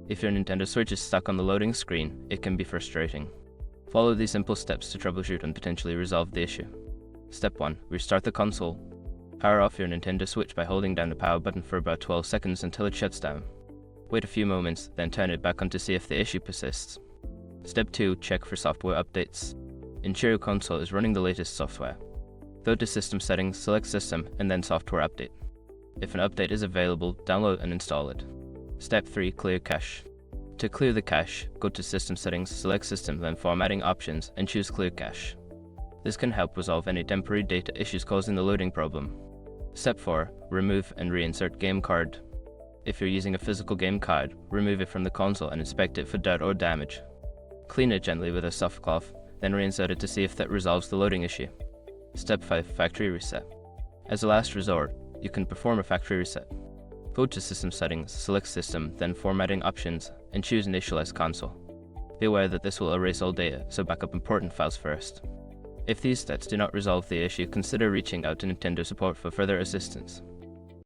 If your Nintendo Switch is stuck on the loading screen, it can be frustrating. Follow these simple steps to troubleshoot and potentially resolve the issue. Step 1. Restart the console. Power off your Nintendo Switch by holding down the power button for about 12 seconds until it shuts down. Wait a few moments, then turn it back on to see if the issue persists. Step 2. Check for software updates. Ensure your console is running the latest software. Go to System Settings, select System, and then Software Update. If an update is available, download and install it. Step 3. Clear cache. To clear the cache, go to System Settings, select System, then Formatting Options, and choose Clear Cache. This can help resolve any temporary data issues causing the loading problem. Step 4. Remove and reinsert game card. If you're using a physical game card, remove it from the console and inspect it for dirt or damage. Clean it gently with a soft cloth, then reinsert it to see if that resolves the loading issue. Step 5. Factory reset. As a last resort, you can perform a factory reset. Go to System Settings, select System, then Formatting Options, and choose Initialize Console. Be aware that this will erase all data, so back up important files first. If these steps do not resolve the issue, consider reaching out to Nintendo support for further assistance.